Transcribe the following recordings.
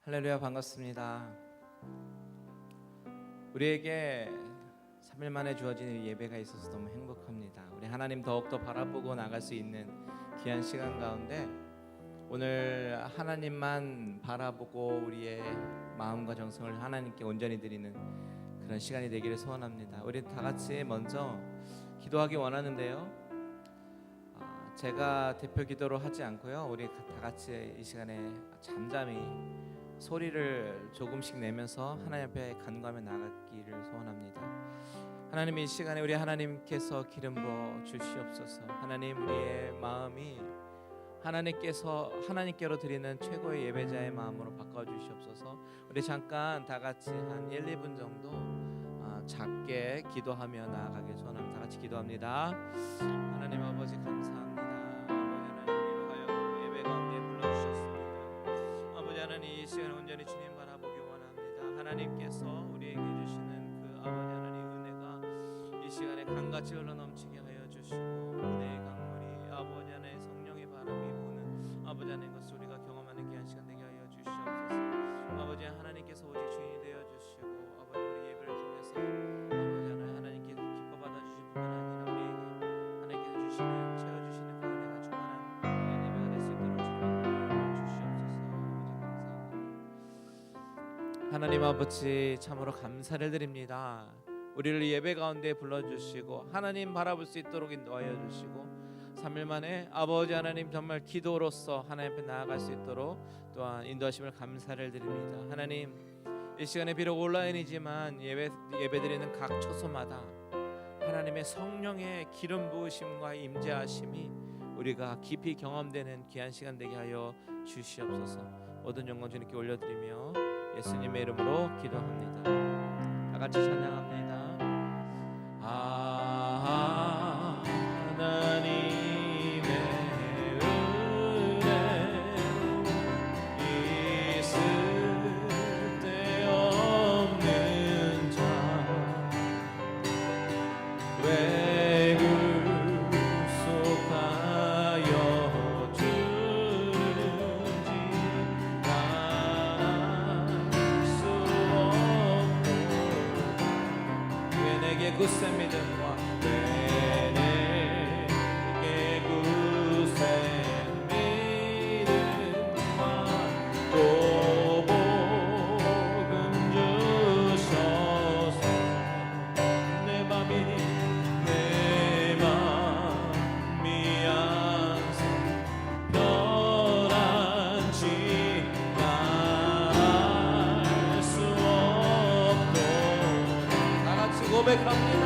할렐루야, 반갑습니다. 우리에게 3일 만에 주어진 이 예배가 있어서 너무 행복합니다. 우리 하나님 더욱더 바라보고 나갈 수 있는 귀한 시간 가운데 오늘 하나님만 바라보고 우리의 마음과 정성을 하나님께 온전히 드리는 그런 시간이 되기를 소원합니다. 우리 다 같이 먼저 기도하기 원하는데요, 제가 대표 기도로 하지 않고요, 우리 다 같이 이 시간에 잠잠히 소리를 조금씩 내면서 하나님 앞에 간구하며 나가기를 소원합니다. 하나님, 이 시간에 우리 하나님께서 기름 부어 주시옵소서. 하나님, 우리의 마음이 하나님께로 드리는 최고의 예배자의 마음으로 바꿔 주시옵소서. 우리 잠깐 다 같이 한 1, 2분 정도 작게 기도하며 나아가길 소원합니다. 다 같이 기도합니다. 하나님 아버지, 감사합니다. 하나님, 이 시간 온전히 주님 바라보기 원합니다. 하나님께서 우리에게 주시는 그 아버지 하나님의 은혜가 이 시간에 강같이 흘러넘치게 하여 주시고, 은혜의 강물이 아버지 하나님의 성령의 바람이 부는 아버지 하나님 것을 우리가 경험하는 귀한 시간 되게 하여 주시옵소서. 아버지 하나님께서 오직 주인이 되어 주시고, 아버지 우리 예배를 통해서 아버지 하나님께 기뻐 받아 주실 뿐만 아니라 우리에게 하나님께서 주시는 채워주시는 그 은혜가 충만한 예배가 될 수 있도록 하나님 아버지, 참으로 감사를 드립니다. 우리를 예배 가운데 불러주시고 하나님 바라볼 수 있도록 인도하여 주시고, 3일 만에 아버지 하나님 정말 기도로서 하나님 앞에 나아갈 수 있도록 또한 인도하심을 감사를 드립니다. 하나님, 이 시간에 비록 온라인이지만 예배드리는 각 처소마다 하나님의 성령의 기름 부으심과 임재하심이 우리가 깊이 경험되는 귀한 시간 되게 하여 주시옵소서. 모든 영광 주님께 올려드리며 예수님의 이름으로 기도합니다. 다 같이 찬양합니다. 하나님의 은혜로 있을 데 없는 자 왜 구속하여 주는지 굳센 믿음과 내게 굳센 믿음과 또 복음 주셔서 내 맘이 항상 편안치 할 수 없도록 다 같이 고백합니다.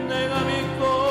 내가 믿고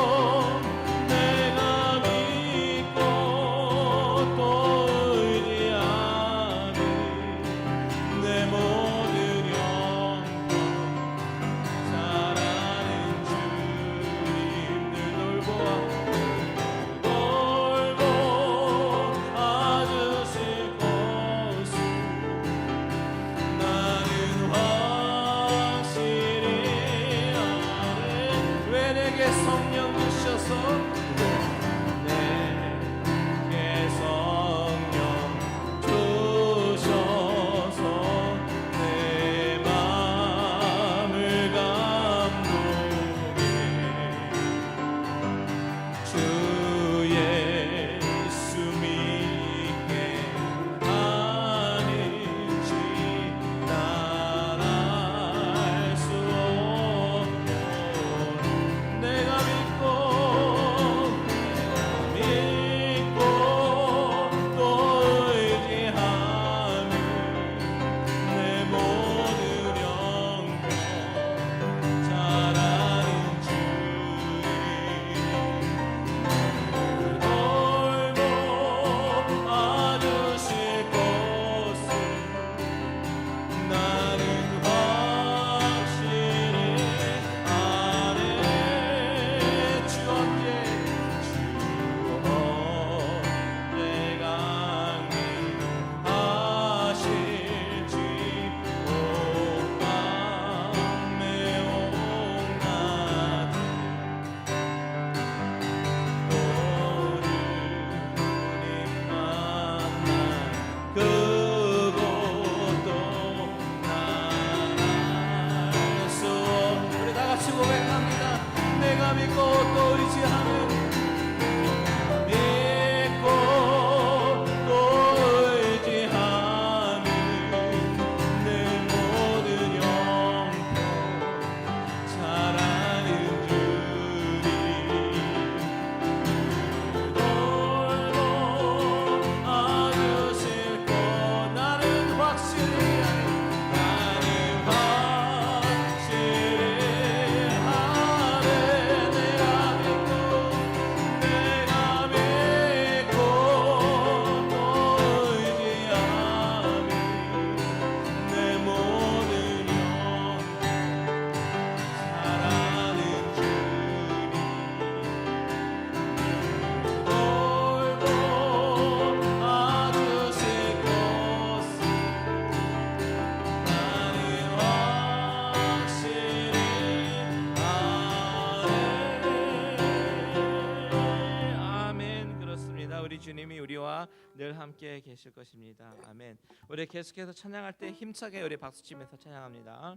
늘 함께 계실 것입니다. 아멘. 우리 계속해서 찬양할 때 힘차게 우리 박수치면서 찬양합니다.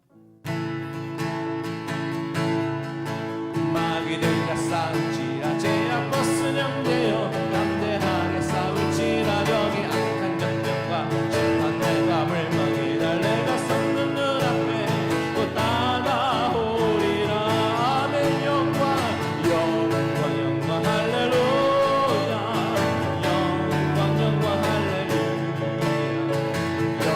마귀들과 싸울지라 제 앞에 쓰념되어 담대하게 싸울지라 벽이 악한 정령과 심판과 물망이 날 내가 섰는 눈앞에 또 다가오리라. 아멘. 영광 할렐루야. 영광 할렐루야.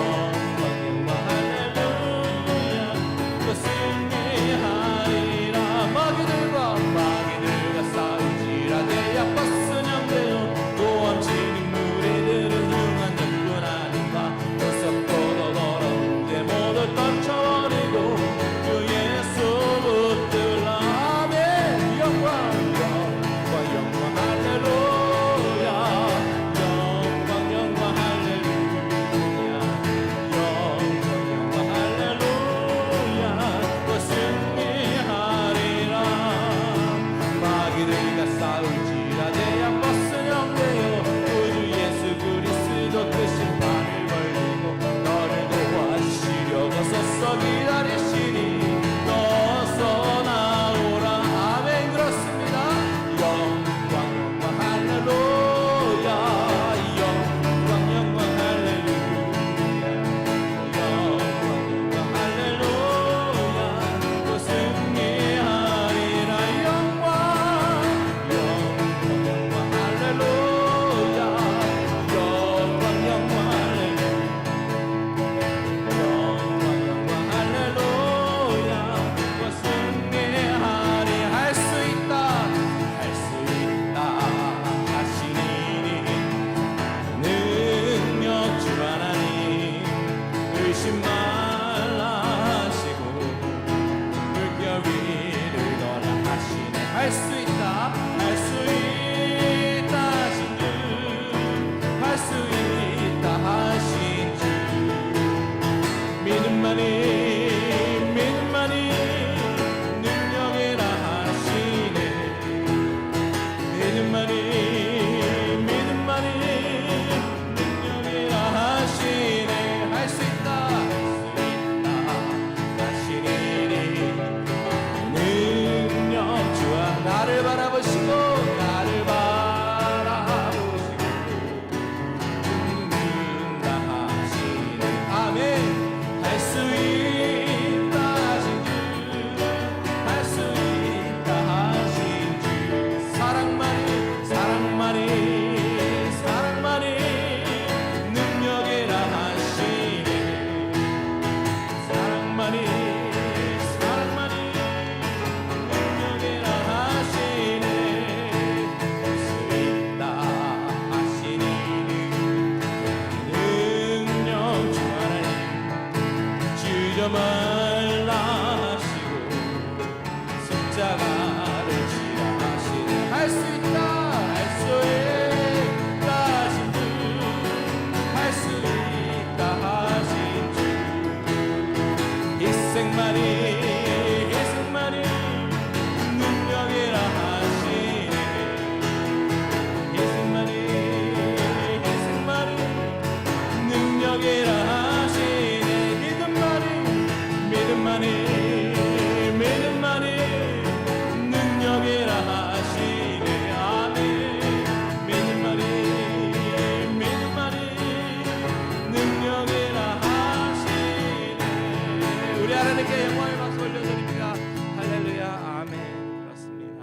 영광 할렐루야. 또 승리하리라. 마귀들과 싸울지라 내 앞에 쓰념되어 또 엄치는 무리들은 흉한 적군 아닌가. 벌써보다 더러운데 모두 떨쳐버리고 주 예수 붙들라. 아멘. 영광 할렐루야. 영광 할렐루야. 영광 할렐루야. 또 승리하리라. 마귀들과 싸울지라 내 앞에 쓰념되어 구주 예수 그리스도 그 심판을 벌리고 너를 도와주시려고 서서 기다리시니 너서 나오라. 아멘. 그렇습니다. 영광 할렐루야. 영광 할렐루야. 영광 할렐루야. 또 승리하리라. 영광 할렐루야. 영광 할렐루야. 또 승리하리. 할 수 있다 하시니 능력 주 하나님 의심 말라 하시고 물결 위를 걷라 하시네. 할 수 있다 하신 주, 할 수 있다 하신 주. 믿음만이 능력이라 하시네. 믿음만이 능력이라 하시네. 할 수 있다 하시니 능력 주와 나를 바라보시고 죽는다 하시네. 아멘. 할 수 있다 하신 주, 할 수 있다 하신 주. 사랑만이 능력이라 하시네. 사랑만이 능력이라 하시네. 할 수 있다 하시니 능력 주 하나님 주저 말라 하시고 십자가를 지라 하시네. 할 수 있다 하신 주, 할 수 있다 하신 주. 희생만이 능력이라 하시네. 희생만이 능력이라 하시네. 믿음만이 능력이라 하시네. 아멘. 믿음만이 능력이라 하시네. 우리 하나님께 영광의 박수 올려드립니다. 할렐루야. 아멘. 그렇습니다.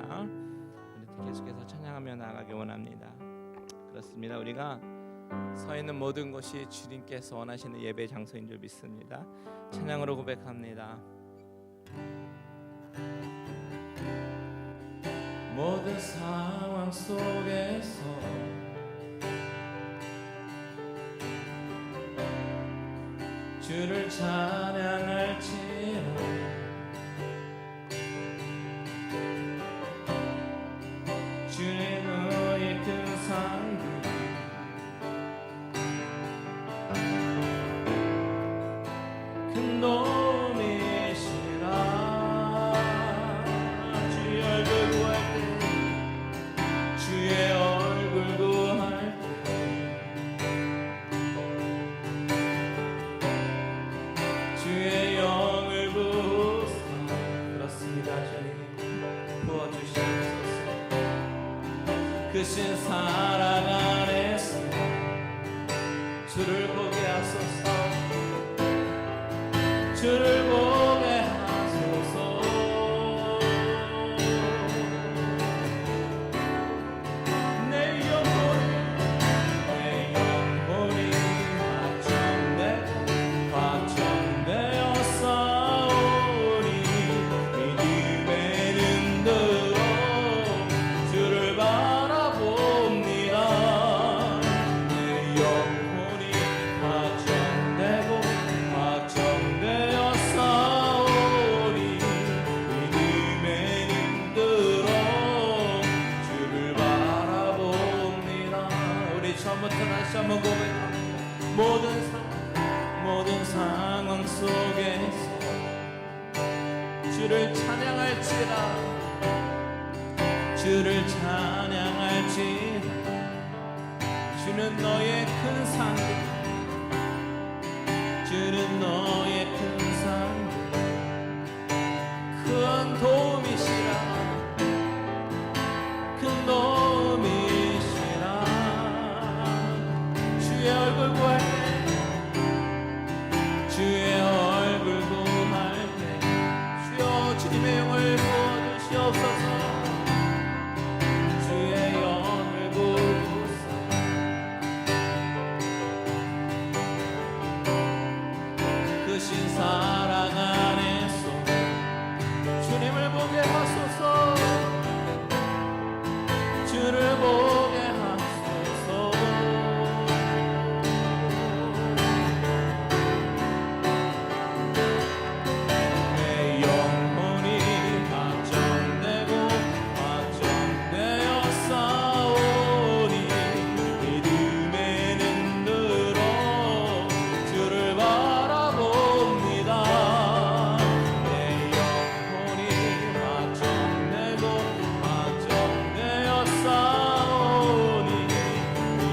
우리 계속해서 찬양하며 나아가기 원합니다. 그렇습니다. 우리가 서 있는 모든 곳이 주님께서 원하시는 예배 장소인 줄 믿습니다. 찬양으로 고백합니다. 모든 상황 속에서 주를 찬양할지라. 주님의 큰 상급 큰 도움이시라. 주의 얼굴 구할 때, 주의 얼굴 구할 때 크신 사랑 안에서 주를 보게 하소서. 주를 보게 하소서. 내 영혼이 확정되어 싸우니 믿음의 눈으로 주를 바라봅니다. 내 영혼이 확정되어 싸우니 믿음의 눈으로 주를 바라봅니다. 우리 처음부터 다시 한번 고백합니다. 모든 상황 속에서 주를 찬양할지라. 주를 찬양할지라. 주는 너의 큰 상급, 주는 너의 큰 상급, 큰 도움이시라. 큰 도움이시라. 주의 얼굴 구할 때, 주의 얼굴 구할 때 주여 주님의 영을 부어주시옵소서. 주의 영을 부으사 크신 사랑 안에서 주님을 보게 하소서. 주를 보게 하소서. 내 영혼이 확정되어 싸우니 믿음의 눈으로 주를 바라봅니다. 내 영혼이 확정되어 싸우니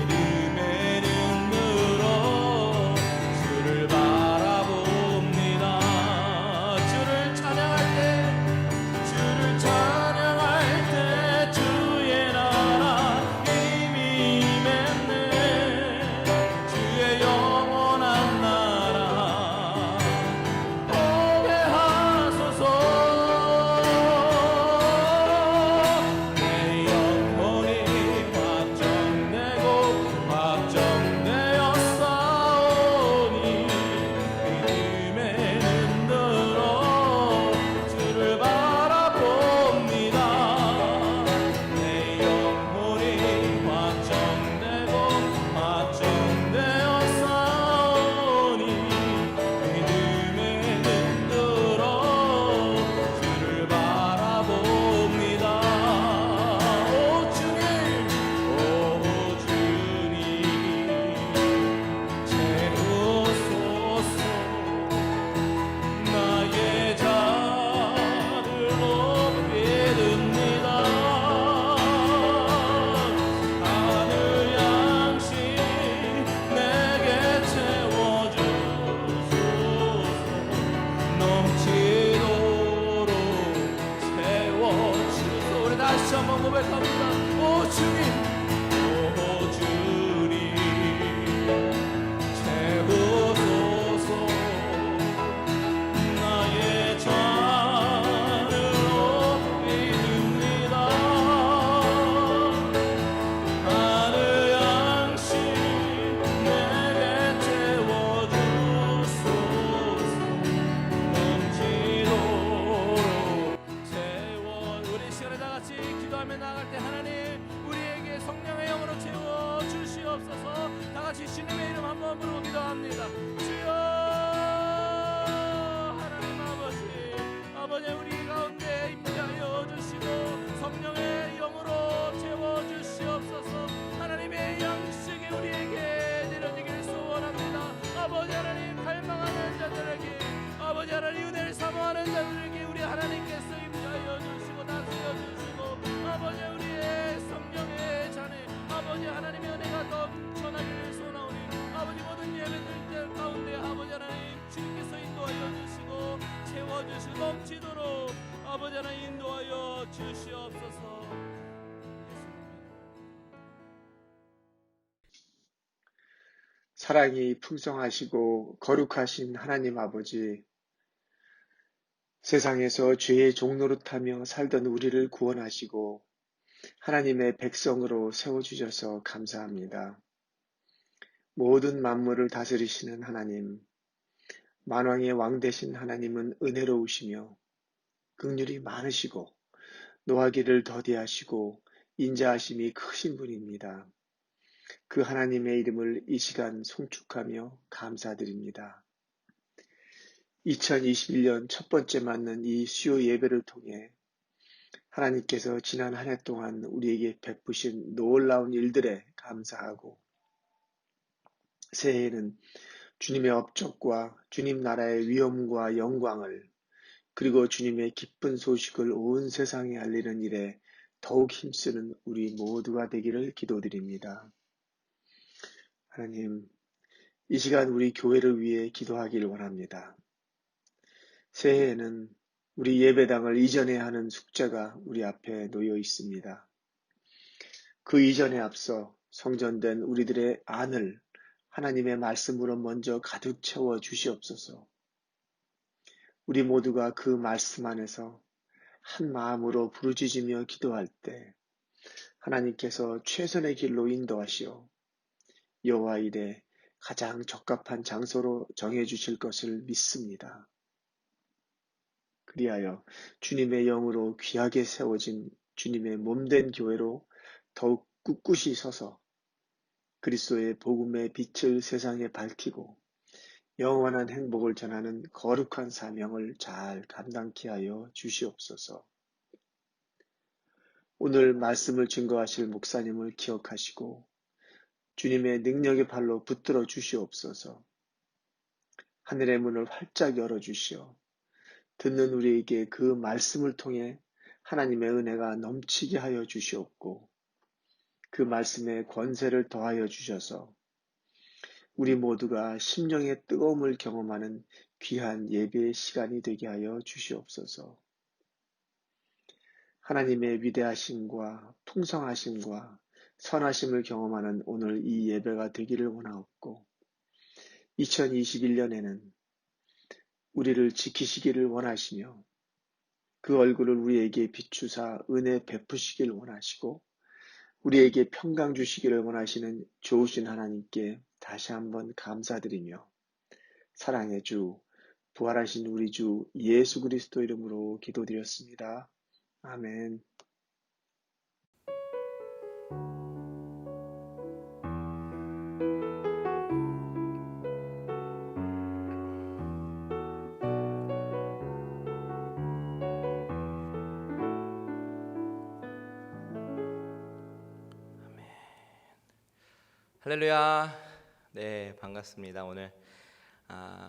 믿음의 눈으로 주를 바라봅니다. 주를 찬양할 때 주의 나라 이미 임했네. 주의 영원한 나라 오게 하소서. 내 영혼이 확정되어 싸우니 믿음의 눈으로 주를 바라봅니다. 내 영혼이 확정되어 싸우니 믿음의 눈으로 주를 바라봅니다. 오 주님, 채우소서. 나의 자를 높이 듭니다. 하늘 양식 내게 채워주소서. 넘치도록 채워주소서. 우리 다시 한번 고백합니다. 오 주님, 채우소서. 나의 잔을 높이 듭니다. 하늘 양식 내게 채워주소서. 넘치도록 우리 시간에 다 같이 기도하며 나아갈 때 하나님 우리에게 성령의 영으로 채워 주시옵소서. 다 같이 주님의 이름 한번 부르고 기도합니다. 주여 하나님 아버지 우리 가운데 임재하여 주시고 성령의 영으로 채워 주시옵소서. 하나님의 양식이 우리에게 내려지길 소원합니다. 아버지 하나님 갈망하는 자들에게, 아버지 하나님 은혜를 사모하는 자들에게 우리 하나님께서 임재하여 주시고 다스려 주시고, 아버지 우리의 성령의 잔에 아버지 하나님의 은혜가 더 전하기를 소원하오니 아버지 모든 예배들 가운데 아버지 하나님 주님께서 인도하여 주시고 채워주시고 넘치도록 아버지 하나님 인도하여 주시옵소서. 예수님 사랑이 풍성하시고 거룩하신 하나님 아버지, 세상에서 죄의 종노릇하며 살던 우리를 구원하시고 하나님의 백성으로 세워주셔서 감사합니다. 모든 만물을 다스리시는 하나님, 만왕의 왕 되신 하나님은 은혜로우시며 긍휼이 많으시고 노하기를 더디하시고 인자하심이 크신 분입니다. 그 하나님의 이름을 이 시간 송축하며 감사드립니다. 2021년 첫 번째 맞는 이 수요 예배를 통해 하나님께서 지난 한 해 동안 우리에게 베푸신 놀라운 일들에 감사하고 새해에는 주님의 업적과 주님 나라의 위엄과 영광을 그리고 주님의 기쁜 소식을 온 세상에 알리는 일에 더욱 힘쓰는 우리 모두가 되기를 기도드립니다. 하나님, 이 시간 우리 교회를 위해 기도하기를 원합니다. 새해에는 우리 예배당을 이전해야 하는 숙제가 우리 앞에 놓여 있습니다. 그 이전에 앞서 성전된 우리들의 안을 하나님의 말씀으로 먼저 가득 채워 주시옵소서. 우리 모두가 그 말씀 안에서 한 마음으로 부르짖으며 기도할 때 하나님께서 최선의 길로 인도하시어 여호와 일에 가장 적합한 장소로 정해주실 것을 믿습니다. 그리하여 주님의 영으로 귀하게 세워진 주님의 몸된 교회로 더욱 꿋꿋이 서서 그리스도의 복음의 빛을 세상에 밝히고 영원한 행복을 전하는 거룩한 사명을 잘 감당케 하여 주시옵소서. 오늘 말씀을 증거하실 목사님을 기억하시고 주님의 능력의 발로 붙들어 주시옵소서. 하늘의 문을 활짝 열어주시어 듣는 우리에게 그 말씀을 통해 하나님의 은혜가 넘치게 하여 주시옵고 그 말씀에 권세를 더하여 주셔서 우리 모두가 심령의 뜨거움을 경험하는 귀한 예배의 시간이 되게 하여 주시옵소서. 하나님의 위대하심과 풍성하심과 선하심을 경험하는 오늘 이 예배가 되기를 원하옵고 2021년에는 우리를 지키시기를 원하시며 그 얼굴을 우리에게 비추사 은혜 베푸시기를 원하시고 우리에게 평강 주시기를 원하시는 좋으신 하나님께 다시 한번 감사드리며 사랑의 주, 부활하신 우리 주 예수 그리스도 이름으로 기도드렸습니다. 아멘. 할렐루야. 네, 반갑습니다. 오늘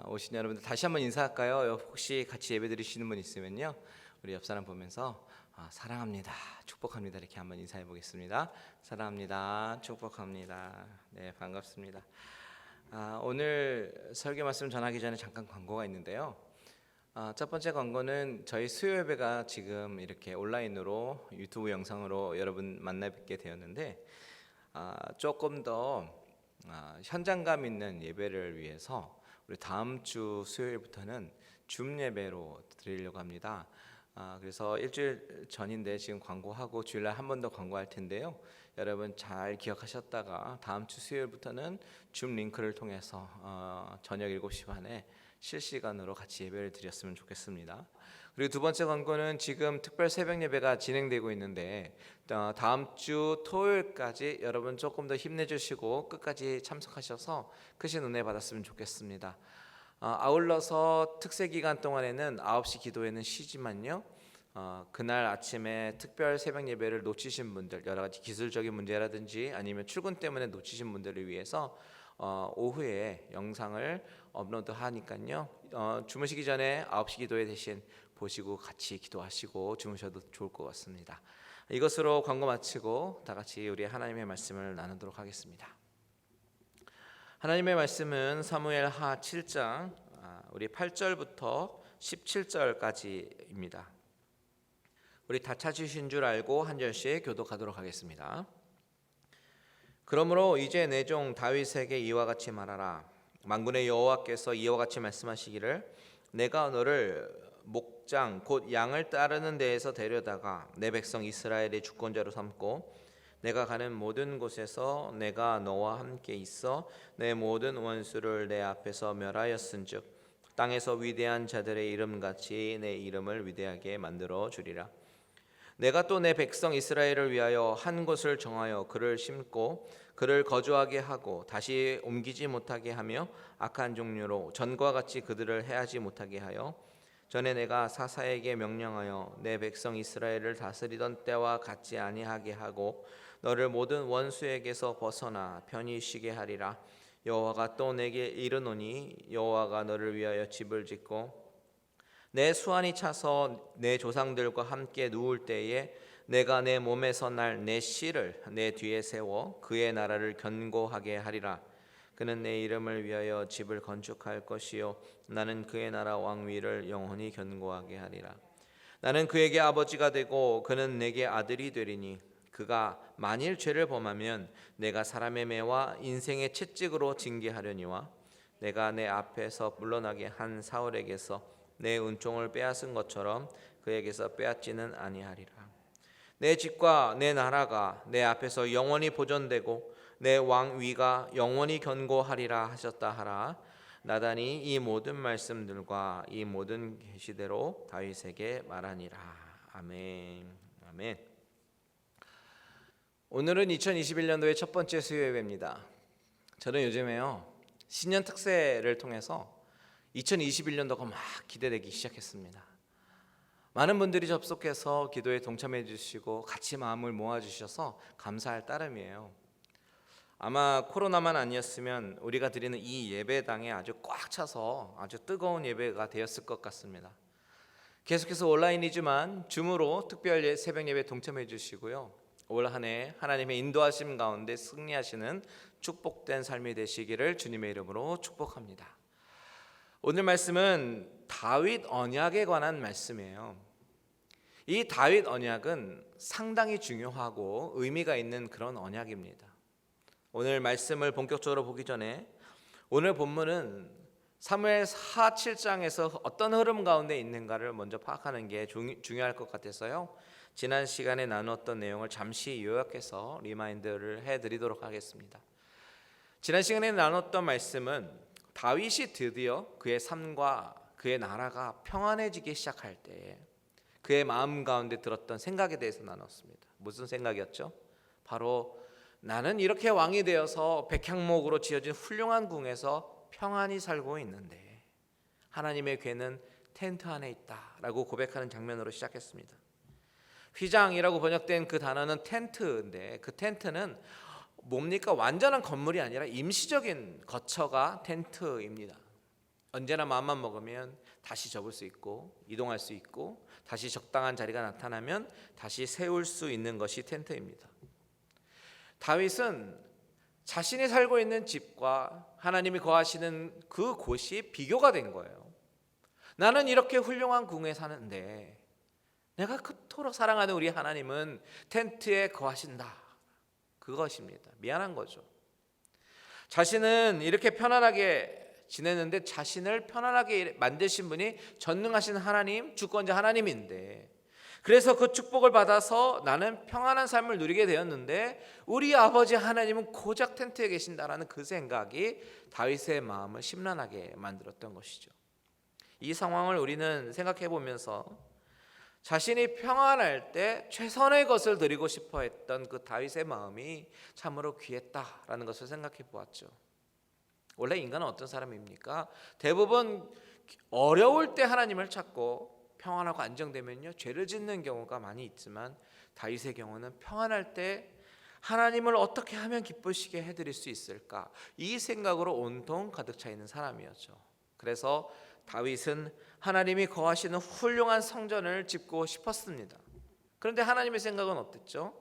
오신 여러분들 다시 한번 인사할까요? 혹시 같이 예배 드리시는 분 있으면요, 우리 옆 사람 보면서 사랑합니다, 축복합니다 이렇게 한번 인사해 보겠습니다. 사랑합니다, 축복합니다. 네, 반갑습니다. 오늘 설교 말씀 전하기 전에 잠깐 광고가 있는데요. 첫 번째 광고는 저희 수요 예배가 지금 이렇게 온라인으로 유튜브 영상으로 여러분 만나 뵙게 되었는데 조금 더 현장감 있는 예배를 위해서 우리 다음 주 수요일부터는 줌 예배로 드리려고 합니다. 그래서 일주일 전인데 지금 광고하고 주일날 한 번 더 광고할 텐데요. 여러분 잘 기억하셨다가 다음 주 수요일부터는 줌 링크를 통해서 저녁 7시 반에 실시간으로 같이 예배를 드렸으면 좋겠습니다. 그리고 두 번째 광고는 지금 특별 새벽 예배가 진행되고 있는데 다음 주 토요일까지 여러분 조금 더 힘내주시고 끝까지 참석하셔서 크신 은혜 받았으면 좋겠습니다. 아울러서 특세 기간 동안에는 9시 기도회는 쉬지만요, 그날 아침에 특별 새벽 예배를 놓치신 분들, 여러 가지 기술적인 문제라든지 아니면 출근 때문에 놓치신 분들을 위해서 오후에 영상을 업로드하니까요, 주무시기 전에 9시 기도회 대신 보시고 같이 기도하시고 주무셔도 좋을 것 같습니다. 이것으로 광고 마치고 다 같이 우리 하나님의 말씀을 나누도록 하겠습니다. 하나님의 말씀은 사무엘하 7장 우리 8절부터 17절까지입니다. 우리 다 찾으신 줄 알고 한 절씩 교독하도록 하겠습니다. 그러므로 이제 내 종 다윗에게 이와 같이 말하라. 만군의 여호와께서 이와 같이 말씀하시기를 내가 너를 목장 곧 양을 따르는 데에서 데려다가 내 백성 이스라엘의 주권자로 삼고 내가 가는 모든 곳에서 내가 너와 함께 있어 내 모든 원수를 내 앞에서 멸하였은즉 땅에서 위대한 자들의 이름같이 내 이름을 위대하게 만들어 주리라. 내가 또 내 백성 이스라엘을 위하여 한 곳을 정하여 그를 심고 그를 거주하게 하고 다시 옮기지 못하게 하며 악한 종류로 전과 같이 그들을 해하지 못하게 하여 전에 내가 사사에게 명령하여 내 백성 이스라엘을 다스리던 때와 같지 아니하게 하고 너를 모든 원수에게서 벗어나 편히 쉬게 하리라. 여호와가 또 내게 이르노니 여호와가 너를 위하여 집을 짓고 내 수완이 차서 내 조상들과 함께 누울 때에 내가 내 몸에서 날 내 씨를 내 뒤에 세워 그의 나라를 견고하게 하리라. 그는 내 이름을 위하여 집을 건축할 것이요 나는 그의 나라 왕위를 영원히 견고하게 하리라. 나는 그에게 아버지가 되고 그는 내게 아들이 되리니 그가 만일 죄를 범하면 내가 사람의 매와 인생의 채찍으로 징계하려니와 내가 내 앞에서 물러나게 한 사울에게서 내 은총을 빼앗은 것처럼 그에게서 빼앗지는 아니하리라. 내 집과 내 나라가 내 앞에서 영원히 보존되고 내 왕위가 영원히 견고하리라 하셨다 하라. 나단이 이 모든 말씀들과 이 모든 계시대로 다윗에게 말하니라. 아멘. 아멘. 오늘은 2021년도의 첫 번째 수요 예배입니다. 저는 요즘에요 신년 특세를 통해서 2021년도가 막 기대되기 시작했습니다. 많은 분들이 접속해서 기도에 동참해 주시고 같이 마음을 모아 주셔서 감사할 따름이에요. 아마 코로나만 아니었으면 우리가 드리는 이 예배당에 아주 꽉 차서 아주 뜨거운 예배가 되었을 것 같습니다. 계속해서 온라인이지만 줌으로 특별 새벽 예배 동참해 주시고요. 올 한 해 하나님의 인도하심 가운데 승리하시는 축복된 삶이 되시기를 주님의 이름으로 축복합니다. 오늘 말씀은 다윗 언약에 관한 말씀이에요. 이 다윗 언약은 상당히 중요하고 의미가 있는 그런 언약입니다. 오늘 말씀을 본격적으로 보기 전에 오늘 본문은 사무엘하 7장에서 어떤 흐름 가운데 있는가를 먼저 파악하는 게 중요할 것 같아서요. 지난 시간에 나눴던 내용을 잠시 요약해서 리마인드를 해드리도록 하겠습니다. 지난 시간에 나눴던 말씀은 다윗이 드디어 그의 삶과 그의 나라가 평안해지기 시작할 때 그의 마음 가운데 들었던 생각에 대해서 나눴습니다. 무슨 생각이었죠? 바로 나는 이렇게 왕이 되어서 백향목으로 지어진 훌륭한 궁에서 평안히 살고 있는데 하나님의 궤는 텐트 안에 있다라고 고백하는 장면으로 시작했습니다. 휘장이라고 번역된 그 단어는 텐트인데 그 텐트는 뭡니까? 완전한 건물이 아니라 임시적인 거처가 텐트입니다. 언제나 마음만 먹으면 다시 접을 수 있고 이동할 수 있고 다시 적당한 자리가 나타나면 다시 세울 수 있는 것이 텐트입니다. 다윗은 자신이 살고 있는 집과 하나님이 거하시는 그 곳이 비교가 된 거예요. 나는 이렇게 훌륭한 궁에 사는데 내가 그토록 사랑하는 우리 하나님은 텐트에 거하신다. 그것입니다. 미안한 거죠. 자신은 이렇게 편안하게 지내는데 자신을 편안하게 만드신 분이 전능하신 하나님, 주권자 하나님인데 그래서 그 축복을 받아서 나는 평안한 삶을 누리게 되었는데 우리 아버지 하나님은 고작 텐트에 계신다라는 그 생각이 다윗의 마음을 심란하게 만들었던 것이죠. 이 상황을 우리는 생각해 보면서 자신이 평안할 때 최선의 것을 드리고 싶어 했던 그 다윗의 마음이 참으로 귀했다라는 것을 생각해 보았죠. 원래 인간은 어떤 사람입니까? 대부분 어려울 때 하나님을 찾고 평안하고 안정되면요 죄를 짓는 경우가 많이 있지만 다윗의 경우는 평안할 때 하나님을 어떻게 하면 기쁘시게 해드릴 수 있을까 이 생각으로 온통 가득 차 있는 사람이었죠. 그래서 다윗은 하나님이 거하시는 훌륭한 성전을 짓고 싶었습니다. 그런데 하나님의 생각은 어땠죠?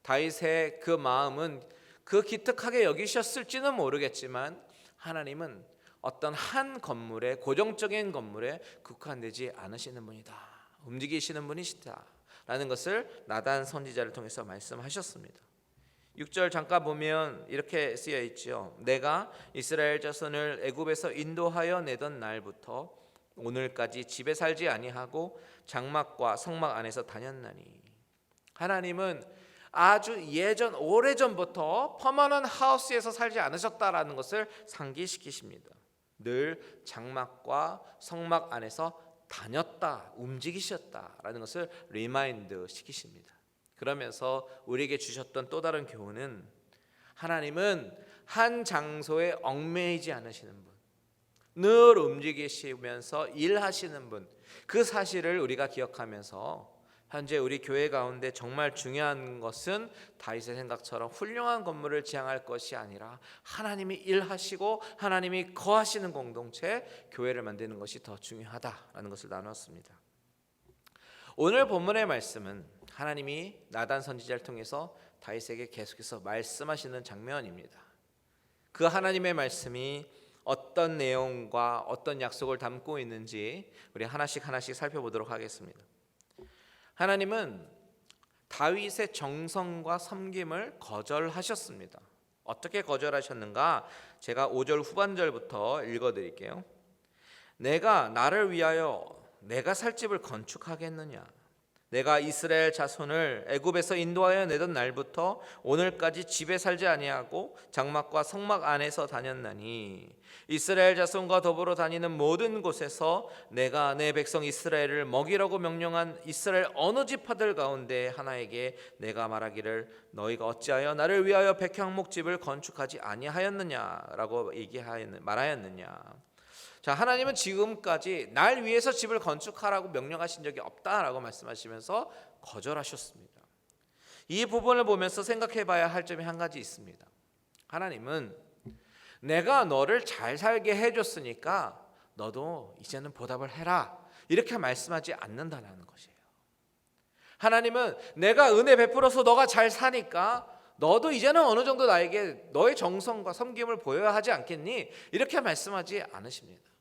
다윗의 그 마음은 그 기특하게 여기셨을지는 모르겠지만 하나님은 어떤 한 건물에 고정적인 건물에 국한되지 않으시는 분이다. 움직이시는 분이시다 라는 것을 나단 선지자를 통해서 말씀하셨습니다. 6절 잠깐 보면 이렇게 쓰여 있지요. 내가 이스라엘 자손을 애굽에서 인도하여 내던 날부터 오늘까지 집에 살지 아니하고 장막과 성막 안에서 다녔나니. 하나님은 아주 예전 오래전부터 퍼머넌트 하우스에서 살지 않으셨다라는 것을 상기시키십니다. 늘 장막과 성막 안에서 다녔다, 움직이셨다라는 것을 리마인드 시키십니다. 그러면서 우리에게 주셨던 또 다른 교훈은 하나님은 한 장소에 얽매이지 않으시는 분, 늘 움직이시면서 일하시는 분, 그 사실을 우리가 기억하면서 현재 우리 교회 가운데 정말 중요한 것은 다윗의 생각처럼 훌륭한 건물을 지향할 것이 아니라 하나님이 일하시고 하나님이 거하시는 공동체, 교회를 만드는 것이 더 중요하다라는 것을 나눴습니다. 오늘 본문의 말씀은 하나님이 나단 선지자를 통해서 다윗에게 계속해서 말씀하시는 장면입니다. 그 하나님의 말씀이 어떤 내용과 어떤 약속을 담고 있는지 우리 하나씩 살펴보도록 하겠습니다. 하나님은 다윗의 정성과 섬김을 거절하셨습니다. 어떻게 거절하셨는가? 제가 5절 후반절부터 읽어드릴게요. 내가 나를 위하여 내가 살 집을 건축하겠느냐? 내가 이스라엘 자손을 애굽에서 인도하여 내던 날부터 오늘까지 집에 살지 아니하고 장막과 성막 안에서 다녔나니 이스라엘 자손과 더불어 다니는 모든 곳에서 내가 내 백성 이스라엘을 먹이라고 명령한 이스라엘 어느 지파들 가운데 하나에게 내가 말하기를 너희가 어찌하여 나를 위하여 백향목집을 건축하지 아니하였느냐라고 말하였느냐. 자, 하나님은 지금까지 날 위해서 집을 건축하라고 명령하신 적이 없다라고 말씀하시면서 거절하셨습니다. 이 부분을 보면서 생각해 봐야 할 점이 한 가지 있습니다. 하나님은 내가 너를 잘 살게 해줬으니까 너도 이제는 보답을 해라, 이렇게 말씀하지 않는다는 것이에요. 하나님은 내가 은혜 베풀어서 너가 잘 사니까 너도 이제는 어느 정도 나에게 너의 정성과 섬김을 보여야 하지 않겠니? 이렇게 말씀하지 않으십니다.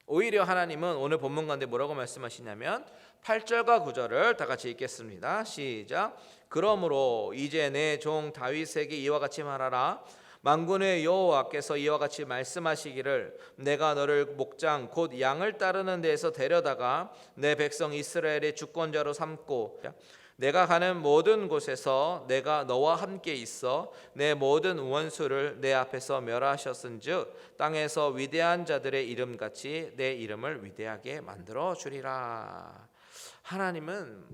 오히려 하나님은 오늘 본문 가운데 뭐라고 말씀하시냐면 8절과 9절을 다 같이 읽겠습니다. 시작. 그러므로 이제 내 종 다윗에게 이와 같이 말하라. 만군의 여호와께서 이와 같이 말씀하시기를 내가 너를 목장 곧 양을 따르는 데에서 데려다가 내 백성 이스라엘의 주권자로 삼고 내가 가는 모든 곳에서 내가 너와 함께 있어 내 모든 원수를 내 앞에서 멸하셨은즉 땅에서 위대한 자들의 이름같이 내 이름을 위대하게 만들어 주리라. 하나님은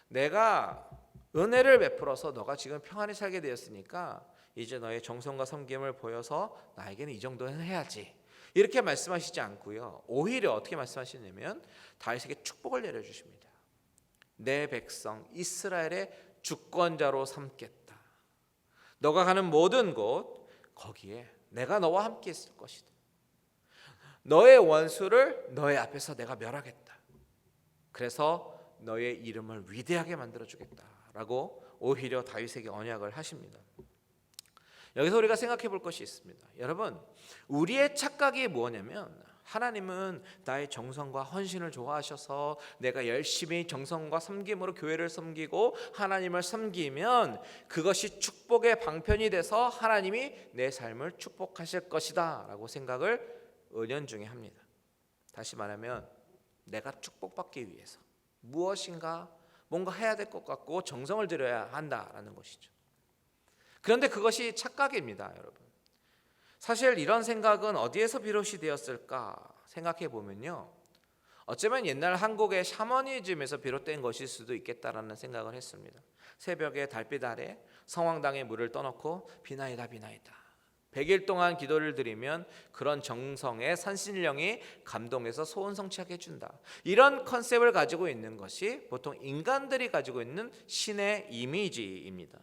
내가 은혜를 베풀어서 너가 지금 평안히 살게 되었으니까 이제 너의 정성과 섬김을 보여서 나에게는 이 정도는 해야지, 이렇게 말씀하시지 않고요. 오히려 어떻게 말씀하시냐면 다윗에게 축복을 내려주십니다. 내 백성 이스라엘의 주권자로 삼겠다. 너가 가는 모든 곳 거기에 내가 너와 함께 있을 것이다. 너의 원수를 너의 앞에서 내가 멸하겠다. 그래서 너의 이름을 위대하게 만들어주겠다라고 오히려 다윗에게 언약을 하십니다. 여기서 우리가 생각해 볼 것이 있습니다. 여러분, 우리의 착각이 뭐냐면 하나님은 나의 정성과 헌신을 좋아하셔서 내가 열심히 정성과 섬김으로 교회를 섬기고 하나님을 섬기면 그것이 축복의 방편이 돼서 하나님이 내 삶을 축복하실 것이다 라고 생각을 은연중에 합니다. 다시 말하면 내가 축복받기 위해서 무엇인가 뭔가 해야 될 것 같고 정성을 들여야 한다라는 것이죠. 그런데 그것이 착각입니다, 여러분. 사실 이런 생각은 어디에서 비롯이 되었을까 생각해 보면요, 어쩌면 옛날 한국의 샤머니즘에서 비롯된 것일 수도 있겠다라는 생각을 했습니다. 새벽에 달빛 아래 성황당에 물을 떠놓고 비나이다 비나이다 100일 동안 기도를 드리면 그런 정성의 산신령이 감동해서 소원 성취하게 해준다. 이런 컨셉을 가지고 있는 것이 보통 인간들이 가지고 있는 신의 이미지입니다.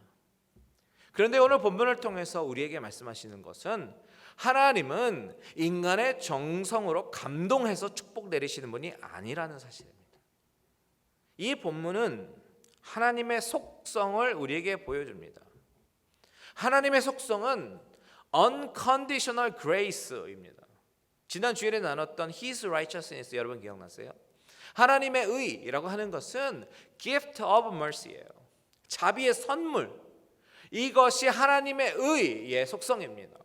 그런데 오늘 본문을 통해서 우리에게 말씀하시는 것은 하나님은 인간의 정성으로 감동해서 축복 내리시는 분이 아니라는 사실입니다. 이 본문은 하나님의 속성을 우리에게 보여줍니다. 하나님의 속성은 unconditional grace입니다. 지난 주일에 나눴던 His righteousness 여러분 기억나세요? 하나님의 의라고 하는 것은 gift of mercy예요. 자비의 선물. 이것이 하나님의 의의 속성입니다.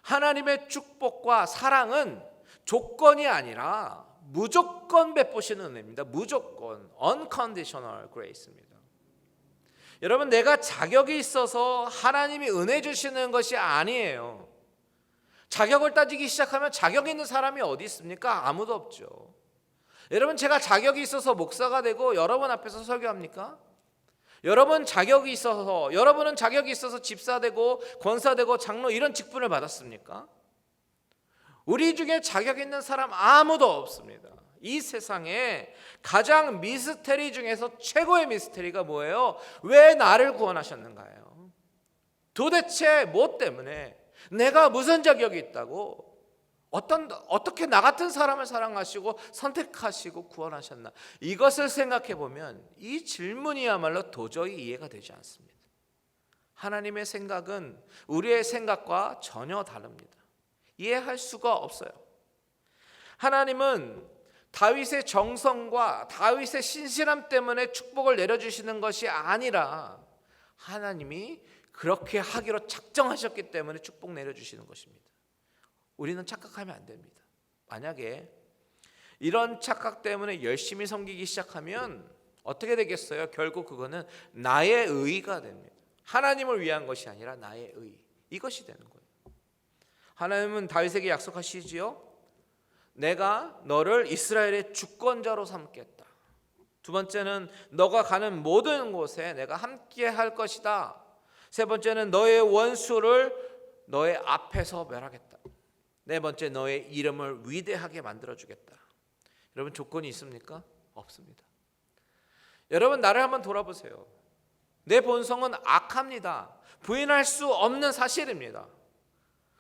하나님의 축복과 사랑은 조건이 아니라 무조건 베푸시는 은혜입니다. 무조건 unconditional grace입니다. 여러분, 내가 자격이 있어서 하나님이 은혜 주시는 것이 아니에요. 자격을 따지기 시작하면 자격 있는 사람이 어디 있습니까? 아무도 없죠. 여러분, 제가 자격이 있어서 목사가 되고 여러분 앞에서 설교합니까? 여러분은 자격이 있어서 집사되고 권사되고 장로 이런 직분을 받았습니까? 우리 중에 자격 있는 사람 아무도 없습니다. 이 세상에 가장 미스테리 중에서 최고의 미스테리가 뭐예요? 왜 나를 구원하셨는가요? 도대체 뭐 때문에? 내가 무슨 자격이 있다고? 어떻게 나 같은 사람을 사랑하시고 선택하시고 구원하셨나? 이것을 생각해 보면 이 질문이야말로 도저히 이해가 되지 않습니다. 하나님의 생각은 우리의 생각과 전혀 다릅니다. 이해할 수가 없어요. 하나님은 다윗의 정성과 다윗의 신실함 때문에 축복을 내려주시는 것이 아니라 하나님이 그렇게 하기로 작정하셨기 때문에 축복 내려주시는 것입니다. 우리는 착각하면 안 됩니다. 만약에 이런 착각 때문에 열심히 섬기기 시작하면 어떻게 되겠어요? 결국 그거는 나의 의가 됩니다. 하나님을 위한 것이 아니라 나의 의, 이것이 되는 거예요. 하나님은 다윗에게 약속하시지요. 내가 너를 이스라엘의 주권자로 삼겠다. 두 번째는 너가 가는 모든 곳에 내가 함께 할 것이다. 세 번째는 너의 원수를 너의 앞에서 멸하겠다. 네 번째, 너의 이름을 위대하게 만들어주겠다. 여러분, 조건이 있습니까? 없습니다. 여러분, 나를 한번 돌아보세요. 내 본성은 악합니다. 부인할 수 없는 사실입니다.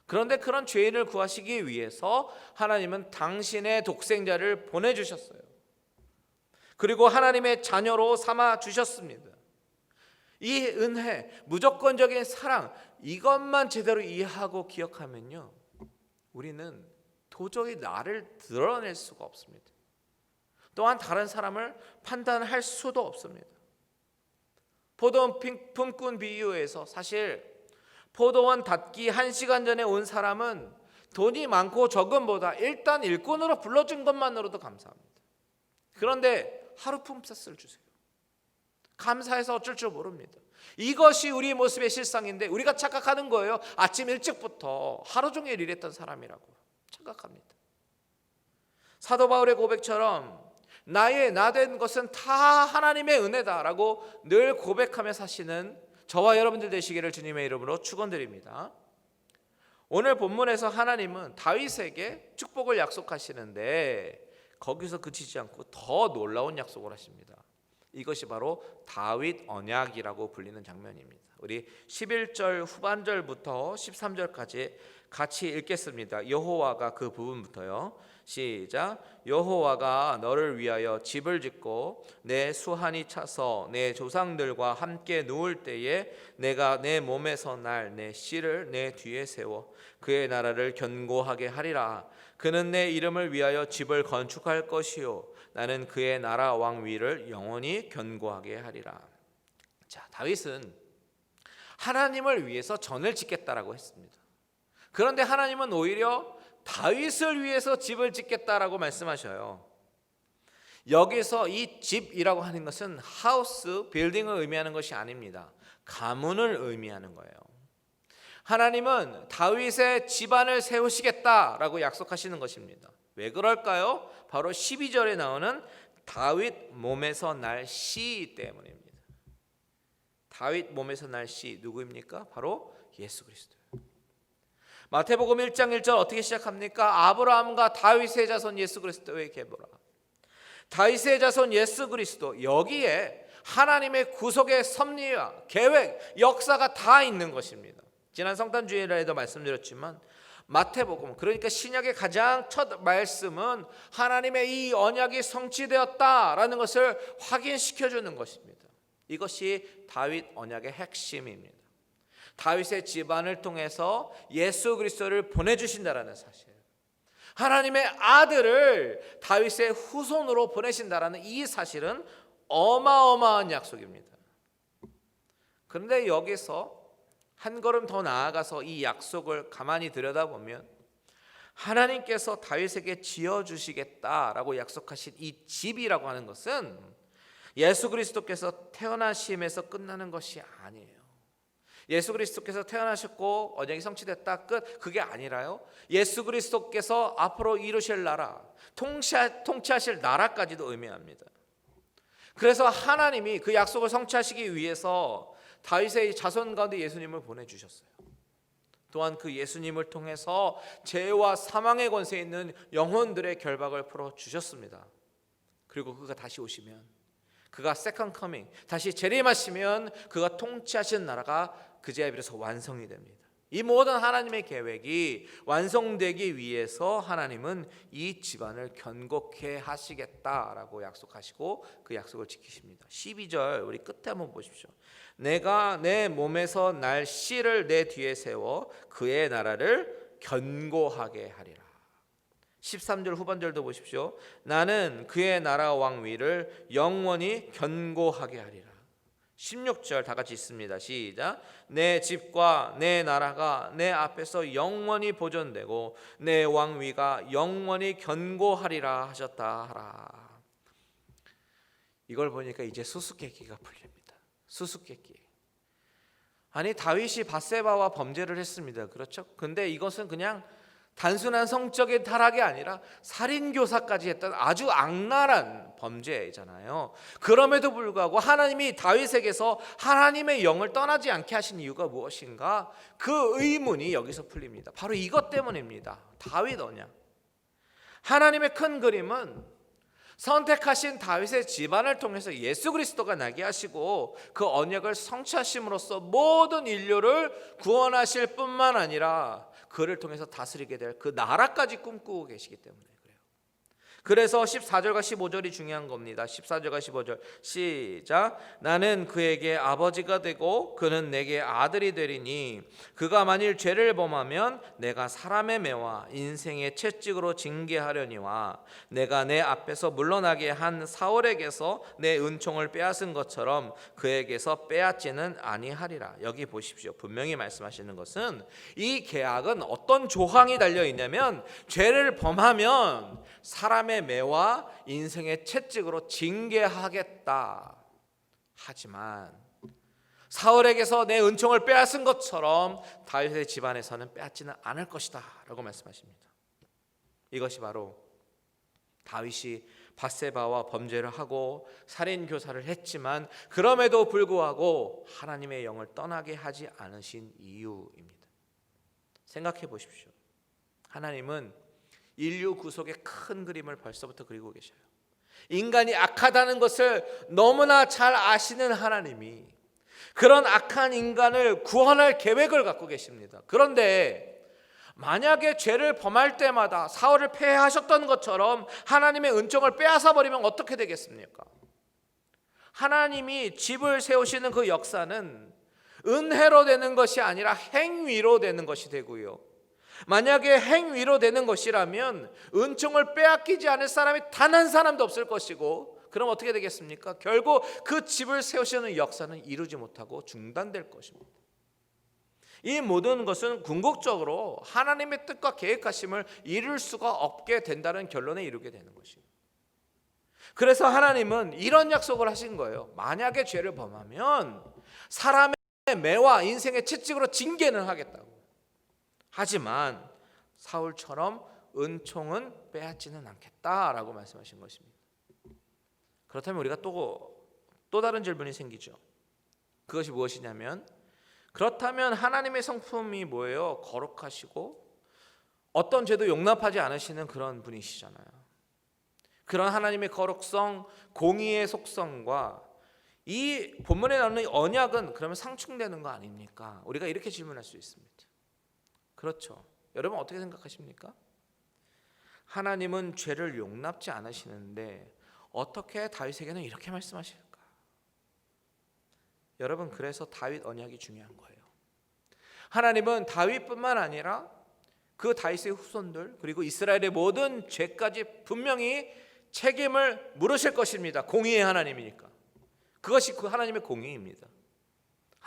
그런데 그런 죄인을 구하시기 위해서 하나님은 당신의 독생자를 보내주셨어요. 그리고 하나님의 자녀로 삼아 주셨습니다. 이 은혜, 무조건적인 사랑, 이것만 제대로 이해하고 기억하면요, 우리는 도저히 나를 드러낼 수가 없습니다. 또한 다른 사람을 판단할 수도 없습니다. 포도원 품꾼 비유에서 사실 포도원 닫기 1시간 전에 온 사람은 돈이 많고 적음보다 일단 일꾼으로 불러준 것만으로도 감사합니다. 그런데 하루 품삯을 주세요. 감사해서 어쩔 줄 모릅니다. 이것이 우리 모습의 실상인데 우리가 착각하는 거예요. 아침 일찍부터 하루 종일 일했던 사람이라고 착각합니다. 사도 바울의 고백처럼 나의 나된 것은 다 하나님의 은혜다라고 늘 고백하며 사시는 저와 여러분들 되시기를 주님의 이름으로 축원드립니다. 오늘 본문에서 하나님은 다윗에게 축복을 약속하시는데 거기서 그치지 않고 더 놀라운 약속을 하십니다. 이것이 바로 다윗 언약이라고 불리는 장면입니다. 우리 11절 후반절부터 13절까지 같이 읽겠습니다. 여호와가 그 부분부터요. 시작. 여호와가 너를 위하여 집을 짓고 내 수한이 차서 내 조상들과 함께 누울 때에 내가 내 몸에서 날 내 씨를 내 뒤에 세워 그의 나라를 견고하게 하리라. 그는 내 이름을 위하여 집을 건축할 것이요 나는 그의 나라 왕위를 영원히 견고하게 하리라. 자, 다윗은 하나님을 위해서 전을 짓겠다라고 했습니다. 그런데 하나님은 오히려 다윗을 위해서 집을 짓겠다라고 말씀하셔요. 여기서 이 집이라고 하는 것은 하우스, 빌딩을 의미하는 것이 아닙니다. 가문을 의미하는 거예요. 하나님은 다윗의 집안을 세우시겠다라고 약속하시는 것입니다. 왜 그럴까요? 바로 12절에 나오는 다윗 몸에서 날 씨 때문입니다. 다윗 몸에서 날 씨 누구입니까? 바로 예수 그리스도예요. 마태복음 1장 1절 어떻게 시작합니까? 아브라함과 다윗의 자손 예수 그리스도의 계보라. 다윗의 자손 예수 그리스도, 여기에 하나님의 구속의 섭리와 계획, 역사가 다 있는 것입니다. 지난 성탄 주일에도 말씀드렸지만 마태복음, 그러니까 신약의 가장 첫 말씀은 하나님의 이 언약이 성취되었다라는 것을 확인시켜주는 것입니다. 이것이 다윗 언약의 핵심입니다. 다윗의 집안을 통해서 예수 그리스도를 보내주신다라는 사실, 하나님의 아들을 다윗의 후손으로 보내신다라는 이 사실은 어마어마한 약속입니다. 그런데 여기서 한 걸음 더 나아가서 이 약속을 가만히 들여다보면 하나님께서 다윗에게 지어주시겠다라고 약속하신 이 집이라고 하는 것은 예수 그리스도께서 태어나심에서 끝나는 것이 아니에요. 예수 그리스도께서 태어나셨고 언약이 성취됐다 끝, 그게 아니라요, 예수 그리스도께서 앞으로 이루실 나라, 통치하실 나라까지도 의미합니다. 그래서 하나님이 그 약속을 성취하시기 위해서 다윗의 자손 가운데 예수님을 보내주셨어요. 또한 그 예수님을 통해서 죄와 사망의 권세에 있는 영혼들의 결박을 풀어주셨습니다. 그리고 그가 다시 오시면, 그가 세컨드 커밍, 다시 재림하시면 그가 통치하신 나라가 그제야 비로소 완성이 됩니다. 이 모든 하나님의 계획이 완성되기 위해서 하나님은 이 집안을 견고케 하시겠다라고 약속하시고 그 약속을 지키십니다. 12절 우리 끝에 한번 보십시오. 내가 내 몸에서 날 씨를 내 뒤에 세워 그의 나라를 견고하게 하리라. 13절 후반절도 보십시오. 나는 그의 나라 왕위를 영원히 견고하게 하리라. 16절 다 같이 있습니다. 시작. 내 집과 내 나라가 내 앞에서 영원히 보존되고 내 왕위가 영원히 견고하리라 하셨다 하라. 이걸 보니까 이제 수수께끼가 풀립니다. 수수께끼. 아니, 다윗이 밧세바와 범죄를 했습니다. 그렇죠? 근데 이것은 그냥 단순한 성적인 타락이 아니라 살인교사까지 했던 아주 악랄한 범죄잖아요. 그럼에도 불구하고 하나님이 다윗에게서 하나님의 영을 떠나지 않게 하신 이유가 무엇인가? 그 의문이 여기서 풀립니다. 바로 이것 때문입니다. 다윗 언약. 하나님의 큰 그림은 선택하신 다윗의 집안을 통해서 예수 그리스도가 나게 하시고 그 언약을 성취하심으로써 모든 인류를 구원하실 뿐만 아니라 그를 통해서 다스리게 될 그 나라까지 꿈꾸고 계시기 때문에 그래요. 그래서 14절과 15절이 중요한 겁니다. 14절과 15절 시작. 나는 그에게 아버지가 되고 그는 내게 아들이 되리니 그가 만일 죄를 범하면 내가 사람의 매와 인생의 채찍으로 징계하려니와 내가 내 앞에서 물러나게 한 사울에게서 내 은총을 빼앗은 것처럼 그에게서 빼앗지는 아니하리라. 여기 보십시오. 분명히 말씀하시는 것은 이 계약은 어떤 조항이 달려 있냐면 죄를 범하면 사람의 매와 인생의 채찍으로 징계하겠다. 하지만 사울에게서 내 은총을 빼앗은 것처럼 다윗의 집안에서는 빼앗지는 않을 것이다 라고 말씀하십니다. 이것이 바로 다윗이 밧세바와 범죄를 하고 살인교사를 했지만 그럼에도 불구하고 하나님의 영을 떠나게 하지 않으신 이유입니다. 생각해 보십시오. 하나님은 인류 구속의 큰 그림을 벌써부터 그리고 계셔요. 인간이 악하다는 것을 너무나 잘 아시는 하나님이 그런 악한 인간을 구원할 계획을 갖고 계십니다. 그런데 만약에 죄를 범할 때마다 사울을 폐하셨던 것처럼 하나님의 은총을 빼앗아 버리면 어떻게 되겠습니까? 하나님이 집을 세우시는 그 역사는 은혜로 되는 것이 아니라 행위로 되는 것이 되고요. 만약에 행위로 되는 것이라면 은총을 빼앗기지 않을 사람이 단 한 사람도 없을 것이고, 그럼 어떻게 되겠습니까? 결국 그 집을 세우시는 역사는 이루지 못하고 중단될 것입니다. 이 모든 것은 궁극적으로 하나님의 뜻과 계획하심을 이룰 수가 없게 된다는 결론에 이르게 되는 것입니다. 그래서 하나님은 이런 약속을 하신 거예요. 만약에 죄를 범하면 사람의 매와 인생의 채찍으로 징계는 하겠다고. 하지만 사울처럼 은총은 빼앗지는 않겠다라고 말씀하신 것입니다. 그렇다면 우리가 또 다른 질문이 생기죠. 그것이 무엇이냐면, 그렇다면 하나님의 성품이 뭐예요? 거룩하시고 어떤 죄도 용납하지 않으시는 그런 분이시잖아요. 그런 하나님의 거룩성, 공의의 속성과 이 본문에 나오는 언약은 그러면 상충되는 거 아닙니까? 우리가 이렇게 질문할 수 있습니다. 그렇죠. 여러분 어떻게 생각하십니까? 하나님은 죄를 용납지 않으시는데 어떻게 다윗에게는 이렇게 말씀하실까? 여러분, 그래서 다윗 언약이 중요한 거예요. 하나님은 다윗뿐만 아니라 그 다윗의 후손들 그리고 이스라엘의 모든 죄까지 분명히 책임을 물으실 것입니다. 공의의 하나님이니까. 그것이 그 하나님의 공의입니다.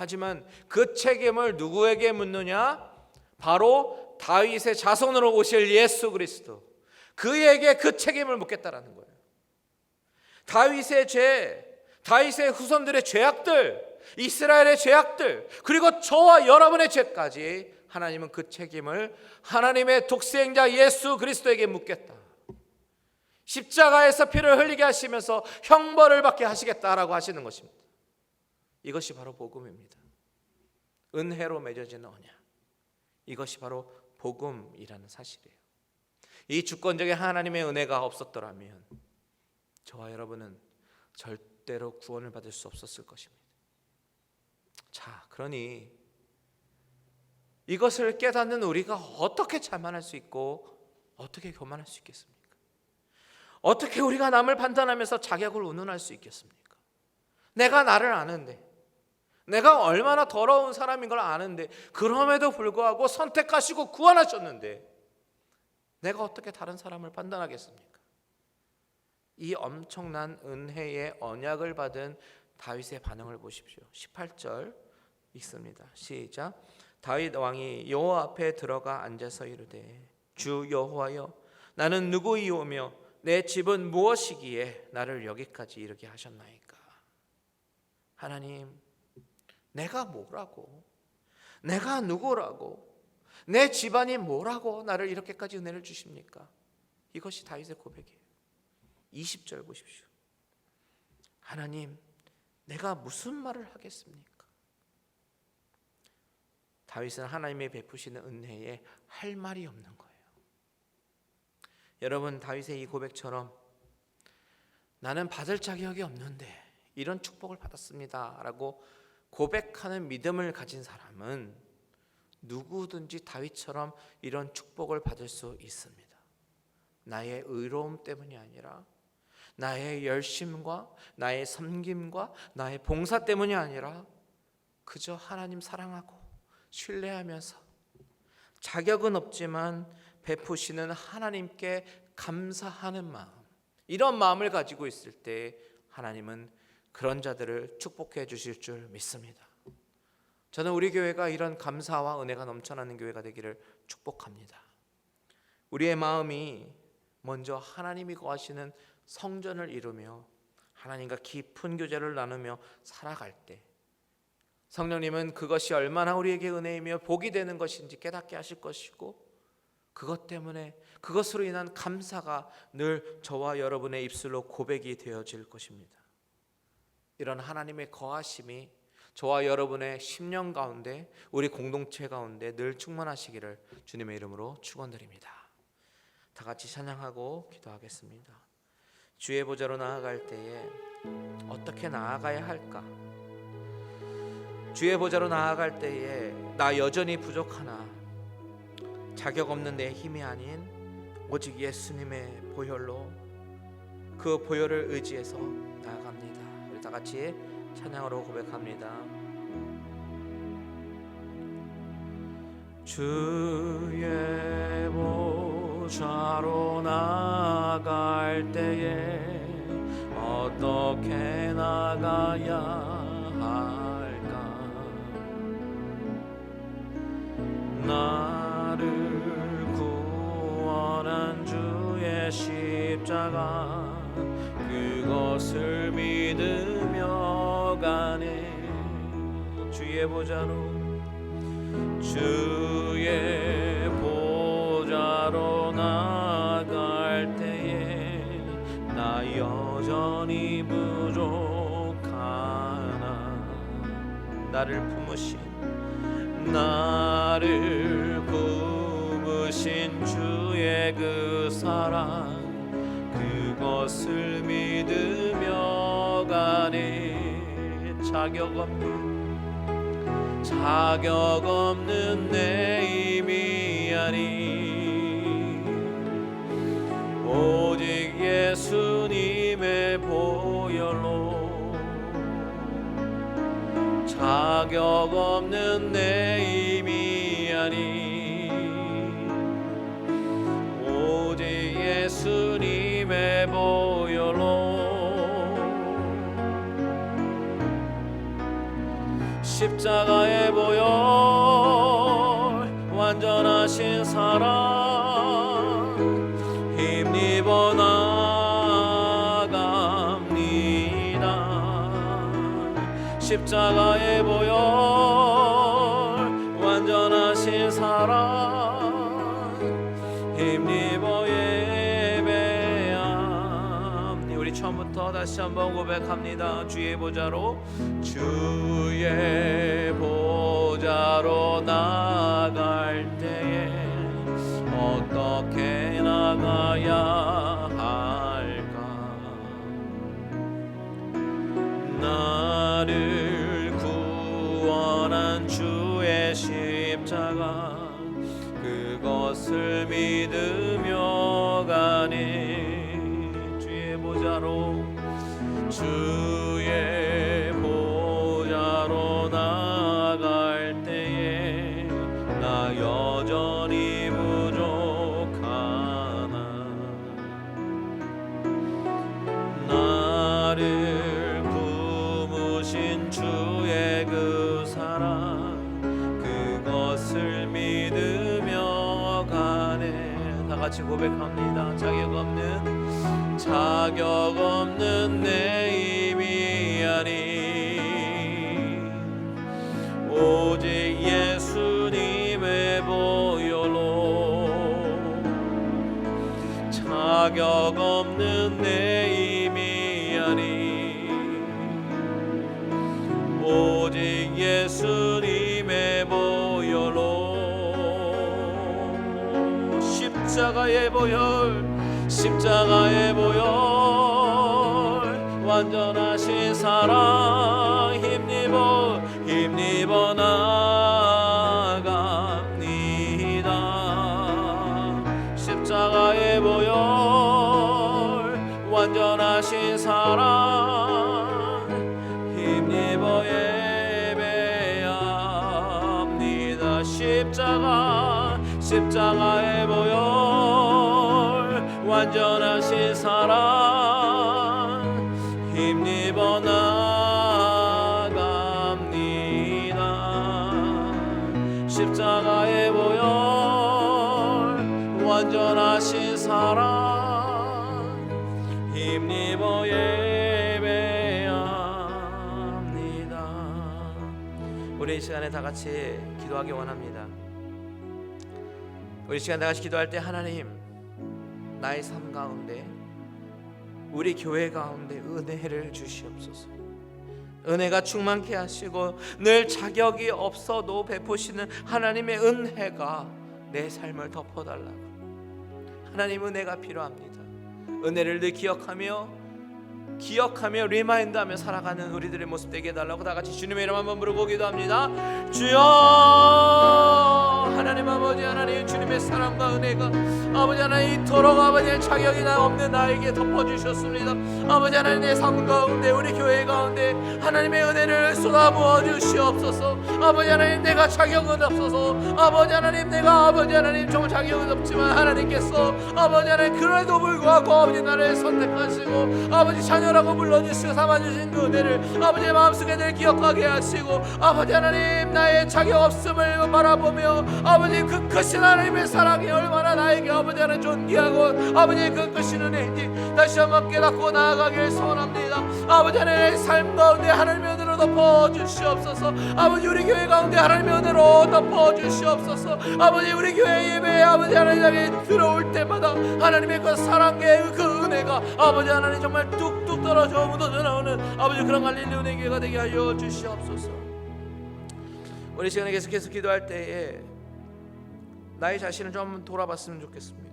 하지만 그 책임을 누구에게 묻느냐? 바로 다윗의 자손으로 오실 예수 그리스도, 그에게 그 책임을 묻겠다라는 거예요. 다윗의 죄, 다윗의 후손들의 죄악들, 이스라엘의 죄악들, 그리고 저와 여러분의 죄까지 하나님은 그 책임을 하나님의 독생자 예수 그리스도에게 묻겠다. 십자가에서 피를 흘리게 하시면서 형벌을 받게 하시겠다라고 하시는 것입니다. 이것이 바로 복음입니다. 은혜로 맺어지는 언약, 이것이 바로 복음이라는 사실이에요. 이 주권적인 하나님의 은혜가 없었더라면 저와 여러분은 절대로 구원을 받을 수 없었을 것입니다. 자, 그러니 이것을 깨닫는 우리가 어떻게 자만할 수 있고 어떻게 교만할 수 있겠습니까? 어떻게 우리가 남을 판단하면서 자격을 운운할 수 있겠습니까? 내가 나를 아는데, 내가 얼마나 더러운 사람인 걸 아는데, 그럼에도 불구하고 선택하시고 구원하셨는데 내가 어떻게 다른 사람을 판단하겠습니까? 이 엄청난 은혜의 언약을 받은 다윗의 반응을 보십시오. 18절 읽습니다. 시작. 다윗 왕이 여호와 앞에 들어가 앉아서 이르되, 주 여호와여, 나는 누구이오며 내 집은 무엇이기에 나를 여기까지 이르게 하셨나이까? 하나님, 내가 뭐라고, 내가 누구라고, 내 집안이 뭐라고 나를 이렇게까지 은혜를 주십니까? 이것이 다윗의 고백이에요. 20절 보십시오. 하나님, 내가 무슨 말을 하겠습니까? 다윗은 하나님의 베푸시는 은혜에 할 말이 없는 거예요. 여러분, 다윗의 이 고백처럼 나는 받을 자격이 없는데 이런 축복을 받았습니다 라고 고백하는 믿음을 가진 사람은 누구든지 다윗처럼 이런 축복을 받을 수 있습니다. 나의 의로움 때문이 아니라, 나의 열심과 나의 섬김과 나의 봉사 때문이 아니라 그저 하나님 사랑하고 신뢰하면서 자격은 없지만 베푸시는 하나님께 감사하는 마음, 이런 마음을 가지고 있을 때 하나님은 그런 자들을 축복해 주실 줄 믿습니다. 저는 우리 교회가 이런 감사와 은혜가 넘쳐나는 교회가 되기를 축복합니다. 우리의 마음이 먼저 하나님이 거하시는 성전을 이루며 하나님과 깊은 교제를 나누며 살아갈 때 성령님은 그것이 얼마나 우리에게 은혜이며 복이 되는 것인지 깨닫게 하실 것이고, 그것 때문에 그것으로 인한 감사가 늘 저와 여러분의 입술로 고백이 되어질 것입니다. 이런 하나님의 거하심이 저와 여러분의 심령 가운데, 우리 공동체 가운데 늘 충만하시기를 주님의 이름으로 축원드립니다. 다 같이 찬양하고 기도하겠습니다. 주의 보좌로 나아갈 때에 어떻게 나아가야 할까? 주의 보좌로 나아갈 때에 나 여전히 부족하나, 자격 없는 내 힘이 아닌 오직 예수님의 보혈로, 그 보혈을 의지해서 나아갑니다. 우리 다 같이 찬양으로 고백합니다. 주의 보좌로 나아갈 때에 어떻게 나가야 할까? 나를 구원한 주의 십자가, 그것을 믿으며 가네. 주의 보좌로, 주의 보좌로 나아갈 때에 나 여전히 부족하나, 나를 품으신 주의 그 사랑, 그것을 믿으며 가네. 자격 없는 내 힘이 아니 오직 예수님의 보혈로, 자격 없는 내 힘이 아니 오직 예수님의 보혈로, 십자가의 보혈 완전하신 사랑 힘입어 나갑니다. 십자가의 보혈 완전하신 사랑 힘입어 예배함. 우리 처음부터 다시 한번 고백합니다. 주의 보좌로 주의 보좌로 나갈 때에 어떻게 나가야 할까? 나를 구원한 주의 십자가 그것을 믿으며 가네. 주의 보좌로 주의 보좌로 나갈 때에 나 여전히 부족하나. 나를 품으신 주의 그 사랑 그것을 믿으며 가네. 다 같이 고백합니다. 자격 없는 내 힘이 아닌 오직 예수님의 보혈로 자격 없는 내 힘이 아닌 오직 예수님의 보혈로 십자가의 보혈 십자가의 보혈 완전하신 사랑 힘입어 나갑니다. 십자가의 보혈 완전하신 사랑 힘입어 예배합니다. 십자가의 보혈 완전하신 사랑 힘입어 나갑니다. 십자가의 보혈 완전하신 사랑 힘입어 예배합니다. 우리 이 시간에 다 같이 기도하기 원합니다. 우리 시간 다 같이 기도할 때 하나님 나의 삶 가운데 우리 교회 가운데 은혜를 주시옵소서. 은혜가 충만케 하시고 늘 자격이 없어도 베푸시는 하나님의 은혜가 내 삶을 덮어달라고. 하나님 은혜가 필요합니다. 은혜를 늘 기억하며 리마인드하며 살아가는 우리들의 모습 되게 해달라고 다 같이 주님의 이름 한번 부르고 기도합니다. 주여 하나님 아버지 하나님 주님의 사랑과 은혜가 아버지 하나님 이토록 아버지의 자격이 없는 나에게 덮어주셨습니다. 아버지 하나님 내 삶 가운데 우리 교회 가운데 하나님의 은혜를 쏟아부어 주시옵소서. 아버지 하나님 내가 자격은 없어서 아버지 하나님 내가 아버지 하나님 정말 자격은 없지만 하나님께서 아버지 하나님 그래도 불구하고 아버지 나를 선택하시고 아버지 자녀라고 불러주시고 삼아주신 그 은혜를 아버지의 마음속에 늘 기억하게 하시고 아버지 하나님 나의 자격 없음을 바라보며 아버지 그 크신 하나님의 사랑이 얼마나 나에게 아버지 하나님 존귀하고 아버지의 그 크신 은혜인지 다시 한번 깨닫고 나아가길 소원합니다. 아버지 하나님의 삶 가운데 하나님의 은혜로 덮어주시옵소서. 아버지 우리 교회 가운데 하나님의 은혜로 덮어주시옵소서. 아버지 우리 교회 예배에 아버지 하나님께 들어올 때마다 하나님의 그 사랑의 그 은혜가 아버지 하나님 정말 뚝뚝 떨어져 묻어져 나오는 아버지 그런 갈릴리 은혜 교회가 되게 하여 주시옵소서. 우리 시간에 계속해서 기도할 때에 나의 자신을 좀 돌아봤으면 좋겠습니다.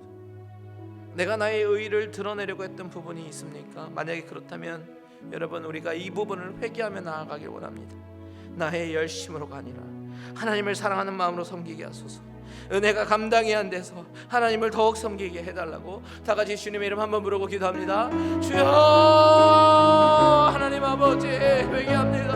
내가 나의 의의를 드러내려고 했던 부분이 있습니까? 만약에 그렇다면 여러분 우리가 이 부분을 회개하며 나아가길 원합니다. 나의 열심으로가 아니라 하나님을 사랑하는 마음으로 섬기게 하소서. 은혜가 감당이 안 돼서 하나님을 더욱 섬기게 해달라고 다 같이 주님의 이름 한번 부르고 기도합니다. 주여 하나님 아버지 회개합니다.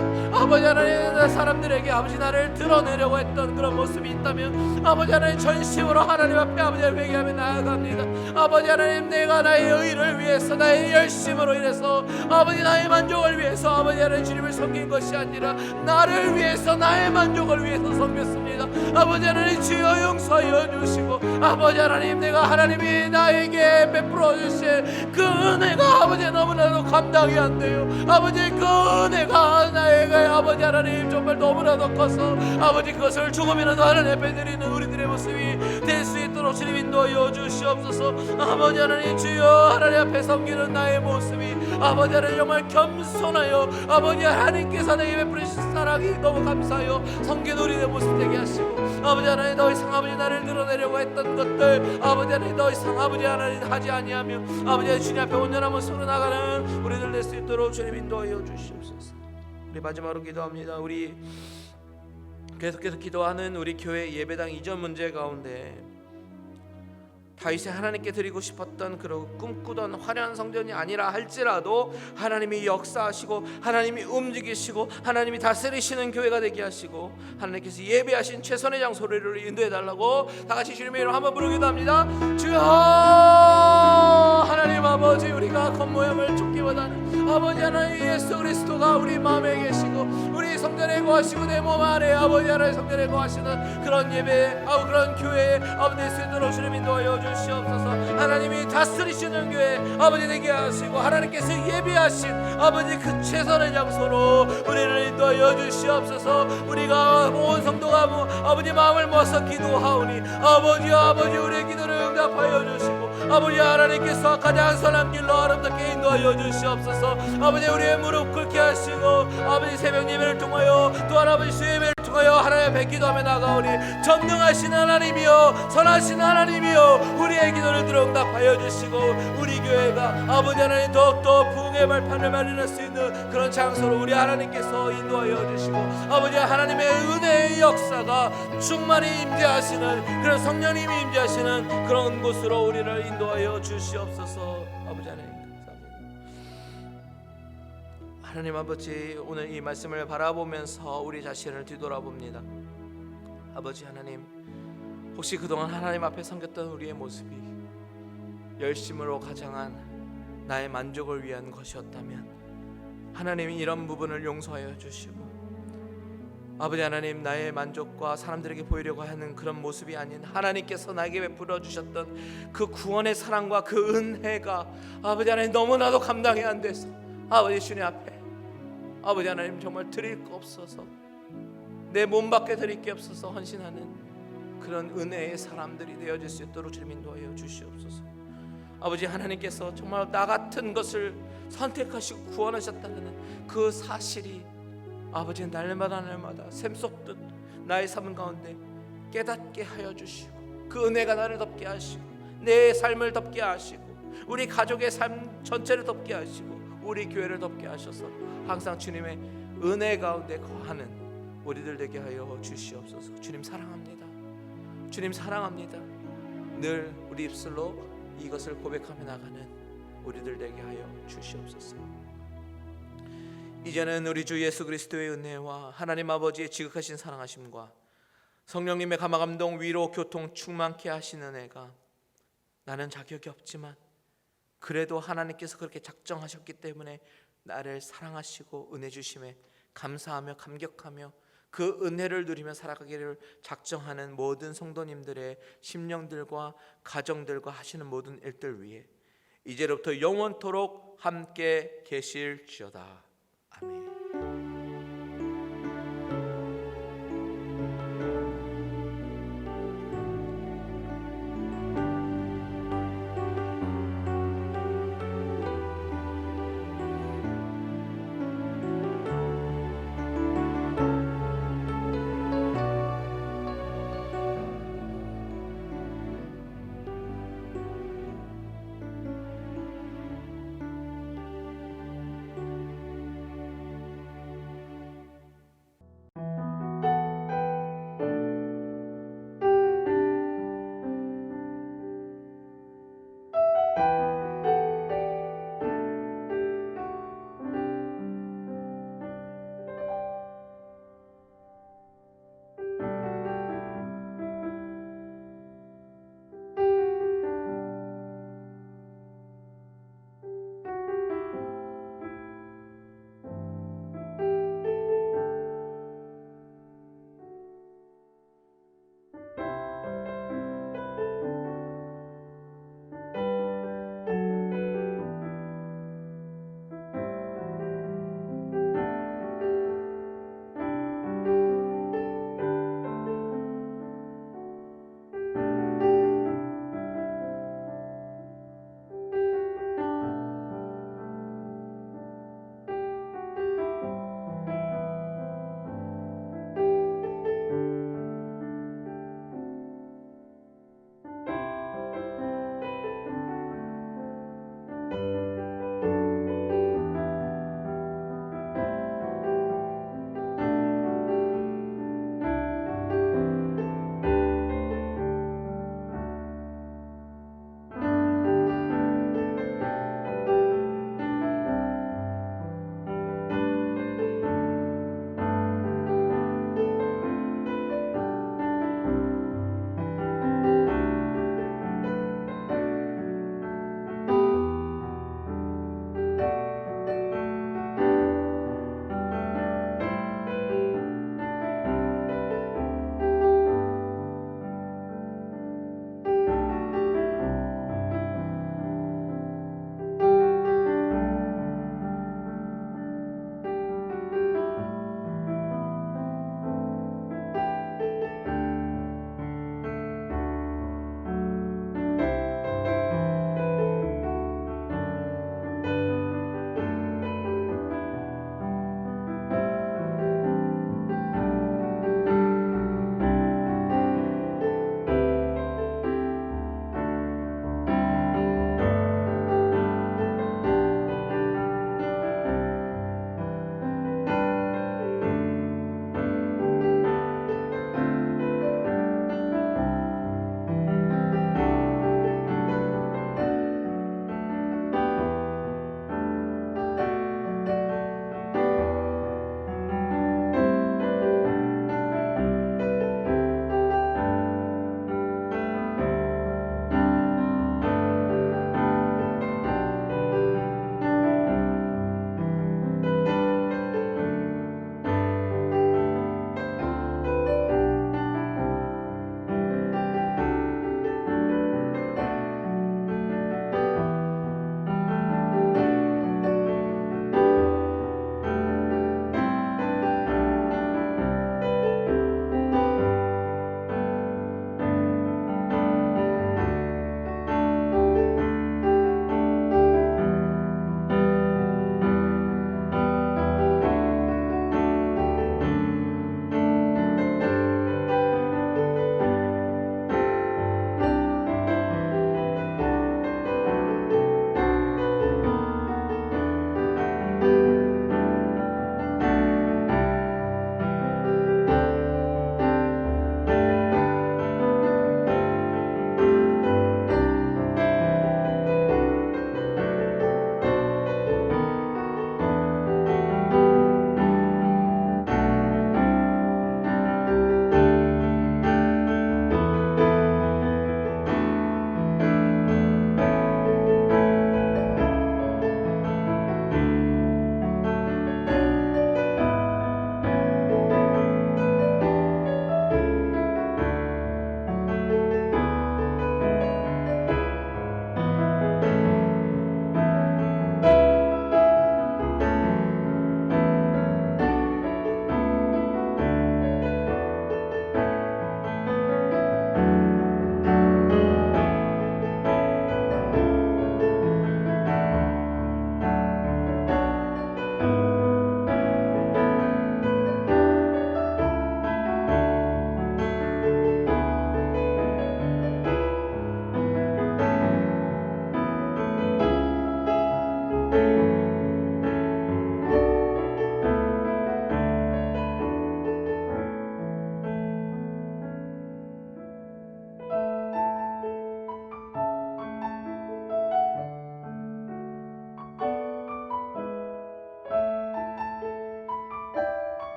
아버지 하나님 사람들에게 아버지 나를 드러내려고 했던 그런 모습이 있다면 아버지 하나님 전심으로 하나님 앞에 아버지 회개하며 나아갑니다. 아버지 하나님 내가 나의 의를 위해서 나의 열심으로 인해서 아버지 나의 만족을 위해서 아버지 하나님 주님을 섬긴 것이 아니라 나를 위해서 나의 만족을 위해서 섬겼습니다. 아버지 하나님 주여 용서하여 주시고 아버지 하나님 내가 하나님이 나에게 베풀어 주실 그 은혜가 아버지 너무나도 감당이 안 돼요. 아버지 그 은혜가 나에게 아버지 하나님 정말 너무나도 커서 아버지 그것을 조금이라도 하나님 앞에 드리는 우리들의 모습이 될 수 있도록 주님 인도하여 주시옵소서. 아버지 하나님 주여 하나님 앞에 섬기는 나의 모습이 아버지 하나님 정말 겸손하여 아버지 하나님께서 내게 베푸신 사랑이 너무 감사하여 섬기는 우리의 모습 되게 하시고 아버지 하나님 더 이상 아버지 나를 드러내려고 했던 것들 아버지 하나님 더 이상 아버지 하나님 하지 아니하며 아버지 하나님 주님 앞에 온전한 모습으로 나가는 우리들 될 수 있도록 주님 인도하여 주시옵소서. 우리 마지막으로 기도합니다. 우리 계속해서 기도하는 우리 교회 예배당 이전 문제 가운데 다윗이 하나님께 드리고 싶었던 그런 꿈꾸던 화려한 성전이 아니라 할지라도 하나님이 역사하시고 하나님이 움직이시고 하나님이 다스리시는 교회가 되게 하시고 하나님께서 예배하신 최선의 장소를 인도해 달라고 다 같이 주님의 이름 한번 부르기도 합니다. 주여 하나님 아버지 우리가 겉모양을 쫓기보다는 아버지 하나님 예수 그리스도가 우리 마음에 계시고 우리 성전에 거하시고 내 몸 안에 아버지 하나님 성전에 거하시는 그런 예배 그런 교회에 아버지 될 수 있도록 주님 인도하여 주시옵소서. 하나님이 다스리시는 교회 아버지 되게 하시고 하나님께서 예비하신 아버지 그 최선의 장소로 우리를 인도하여 주시옵소서. 우리가 온 성도가 아버지 마음을 모아서 기도하오니 아버지 우리의 기도를 응답하여 주시고 아버지 하나님께서 가장 선한 길로 아름답게 인도하여 주시옵소서. 아버지 우리의 무릎 꿇게 하시고 아버지 새벽 예배를 통하여 또한 아버지 수 예배를 통하여 하나님 앞에 기도하며 나가오니 전능하신 하나님이여 선하신 하나님이여 우리의 기도를 들어 응답하여 주시고 우리 교회가 아버지 하나님 더욱더 부흥의 발판을 마련할 수 있는 그런 장소로 우리 하나님께서 인도하여 주시고 아버지 하나님의 은혜의 역사가 충만히 임재하시는 그런 성령님이 임재하시는 그런 곳으로 우리를 인도하여 주시옵소서. 아버지 하나님 하나님 아버지 오늘 이 말씀을 바라보면서 우리 자신을 뒤돌아봅니다. 아버지 하나님 혹시 그동안 하나님 앞에 섬겼던 우리의 모습이 열심으로 가장한 나의 만족을 위한 것이었다면 하나님이 이런 부분을 용서하여 주시고 아버지 하나님 나의 만족과 사람들에게 보이려고 하는 그런 모습이 아닌 하나님께서 나에게 베풀어 주셨던 그 구원의 사랑과 그 은혜가 아버지 하나님 너무나도 감당이 안 돼서 아버지 주님 앞에 아버지 하나님 정말 드릴 거 없어서 내 몸밖에 드릴 게 없어서 헌신하는 그런 은혜의 사람들이 되어질 수 있도록 주님 인도하여 주시옵소서. 아버지 하나님께서 정말 나 같은 것을 선택하시고 구원하셨다는 그 사실이 아버지 날마다 샘솟듯 나의 삶 가운데 깨닫게 하여 주시고 그 은혜가 나를 덮게 하시고 내 삶을 덮게 하시고 우리 가족의 삶 전체를 덮게 하시고 우리 교회를 덮게 하셔서 항상 주님의 은혜 가운데 거하는 우리들 되게 하여 주시옵소서. 주님 사랑합니다. 주님 사랑합니다. 늘 우리 입술로 이것을 고백하며 나가는 우리들 되게 하여 주시옵소서. 이제는 우리 주 예수 그리스도의 은혜와 하나님 아버지의 지극하신 사랑하심과 성령님의 감화감동 위로 교통 충만케 하시는 은혜가 나는 자격이 없지만 그래도 하나님께서 그렇게 작정하셨기 때문에 나를 사랑하시고 은혜 주심에 감사하며 감격하며 그 은혜를 누리며 살아가기를 작정하는 모든 성도님들의 심령들과 가정들과 하시는 모든 일들 위해 이제로부터 영원토록 함께 계실지어다. 아멘.